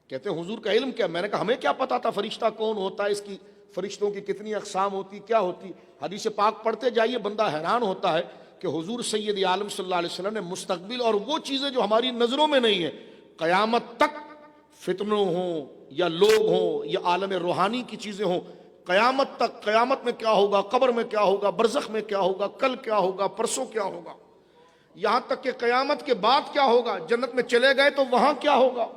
کہتے ہیں حضور کا علم کیا؟ میں نے کہا ہمیں کیا پتا تھا فرشتہ کون ہوتا ہے، اس کی فرشتوں کی کتنی اقسام ہوتی، کیا ہوتی؟ حدیث پاک پڑھتے جائیے، بندہ حیران ہوتا ہے کہ حضور سید عالم صلی اللہ علیہ وسلم نے مستقبل اور وہ چیزیں جو ہماری نظروں میں نہیں ہیں، قیامت تک فتنوں ہوں یا لوگ ہوں یا عالم روحانی کی چیزیں ہوں، قیامت تک، قیامت میں کیا ہوگا، قبر میں کیا ہوگا، برزخ میں کیا ہوگا، کل کیا ہوگا، پرسوں کیا ہوگا، یہاں تک کہ قیامت کے بعد کیا ہوگا، جنت میں چلے گئے تو وہاں کیا ہوگا،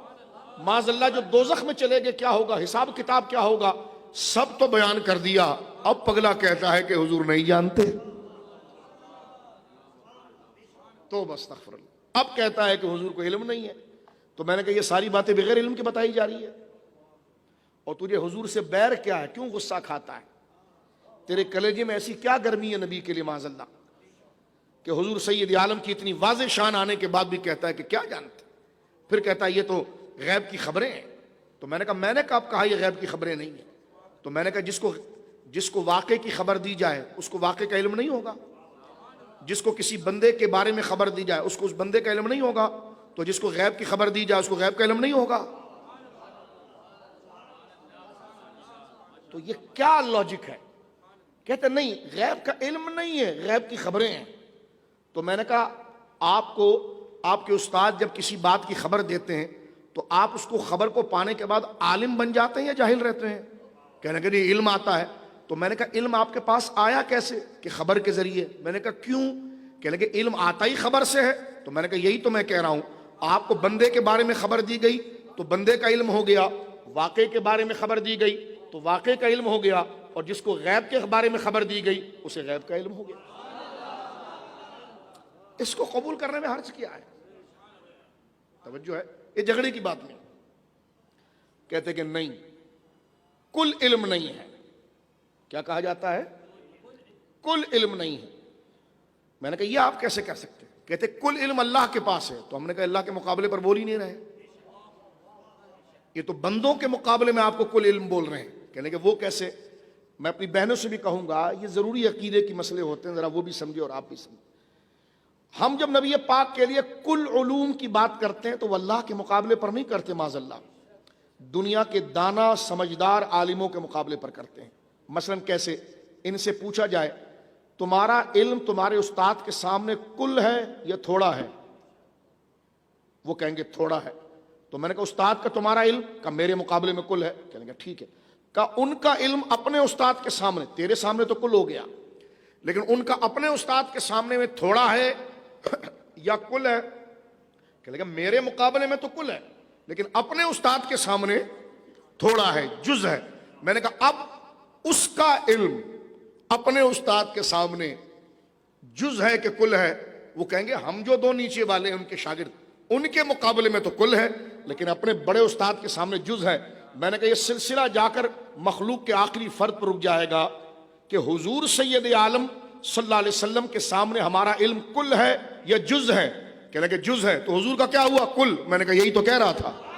معاذ اللہ جو دوزخ میں چلے گئے کیا ہوگا، حساب کتاب کیا ہوگا، سب تو بیان کر دیا۔ اب پگلا کہتا ہے کہ حضور نہیں جانتے، تو بس استغفر اللہ، اب کہتا ہے کہ حضور کو علم نہیں ہے۔ تو میں نے کہا یہ ساری باتیں بغیر علم کے بتائی جا رہی ہے، اور تجھے حضور سے بیر کیا ہے، کیوں غصہ کھاتا ہے، تیرے کلیجے میں ایسی کیا گرمی ہے نبی کے لیے معاذ اللہ کہ حضور سید عالم کی اتنی واضح شان آنے کے بعد بھی کہتا ہے کہ کیا جانتے، پھر کہتا ہے یہ تو غیب کی خبریں ہیں۔ تو میں نے کہا کہا یہ غیب کی خبریں نہیں ہیں؟ تو میں نے کہا جس کو واقعے کی خبر دی جائے اس کو واقعے کا علم نہیں ہوگا، جس کو کسی بندے کے بارے میں خبر دی جائے اس کو اس بندے کا علم نہیں ہوگا، تو جس کو غیب کی خبر دی جائے اس کو غیب کا علم نہیں ہوگا۔ تو یہ کیا لاجک ہے؟ کہتے نہیں غیب کا علم نہیں ہے، غیب کی خبریں ہیں۔ تو میں نے کہا آپ کے استاد جب کسی بات کی خبر دیتے ہیں تو آپ اس کو خبر کو پانے کے بعد عالم بن جاتے ہیں یا جاہل رہتے ہیں؟ کہنے کہ نہیں علم آتا ہے۔ تو میں نے کہا علم آپ کے پاس آیا کیسے؟ کہ خبر کے ذریعے۔ میں نے کہا کیوں؟ کہنے کہ علم آتا ہی خبر سے ہے۔ تو میں نے کہا یہی تو میں کہہ رہا ہوں، آپ کو بندے کے بارے میں خبر دی گئی تو بندے کا علم ہو گیا، واقعے کے بارے میں خبر دی گئی تو واقعے کا علم ہو گیا، اور جس کو غیب کے بارے میں خبر دی گئی اسے غیب کا علم ہو گیا۔ اس کو قبول کرنے میں حرج کیا ہے؟ توجہ ہے، یہ جھگڑے کی بات نہیں۔ کہتے کہ نہیں، کل علم نہیں ہے۔ کیا کہا جاتا ہے؟ کل علم نہیں ہے۔ میں نے کہا یہ آپ کیسے کہہ سکتے ہیں؟ کہتے کل علم اللہ کے پاس ہے۔ تو ہم نے کہا اللہ کے مقابلے پر بول ہی نہیں رہے، یہ تو بندوں کے مقابلے میں آپ کو کل علم بول رہے ہیں۔ کہنے کہ وہ کیسے؟ میں اپنی بہنوں سے بھی کہوں گا، یہ ضروری عقیدے کی مسئلے ہوتے ہیں، ذرا وہ بھی سمجھے اور آپ بھی سمجھے۔ ہم جب نبی پاک کے لیے کل علوم کی بات کرتے ہیں تو وہ اللہ کے مقابلے پر نہیں کرتے، معاذ اللہ، دنیا کے دانا سمجھدار عالموں کے مقابلے پر کرتے ہیں۔ مثلا کیسے؟ ان سے پوچھا جائے تمہارا علم تمہارے استاد کے سامنے کل ہے یا تھوڑا ہے؟ وہ کہیں گے تھوڑا ہے۔ تو میں نے کہا استاد کا تمہارا علم؟ کہا میرے مقابلے میں کل ہے۔ کہیں گے ٹھیک ہے۔ کہا ان کا علم اپنے استاد کے سامنے، تیرے سامنے تو کل ہو گیا، لیکن ان کا اپنے استاد کے سامنے میں تھوڑا ہے یا کل ہے؟ کہ لگا میرے مقابلے میں تو کل ہے لیکن اپنے استاد کے سامنے تھوڑا ہے، جز ہے۔ میں نے کہا اب اس کا علم اپنے استاد کے سامنے جز ہے کہ کل ہے؟ وہ کہیں گے ہم جو دو نیچے والے ہیں ان کے شاگرد، ان کے مقابلے میں تو کل ہے لیکن اپنے بڑے استاد کے سامنے جز ہے۔ میں نے کہا یہ سلسلہ جا کر مخلوق کے آخری فرد پر رک جائے گا کہ حضور سید عالم صلی اللہ علیہ وسلم کے سامنے ہمارا علم کل ہے یا جز ہے؟ کہنے کہ جز ہے۔ تو حضور کا کیا ہوا؟ کل۔ میں نے کہا یہی تو کہہ رہا تھا۔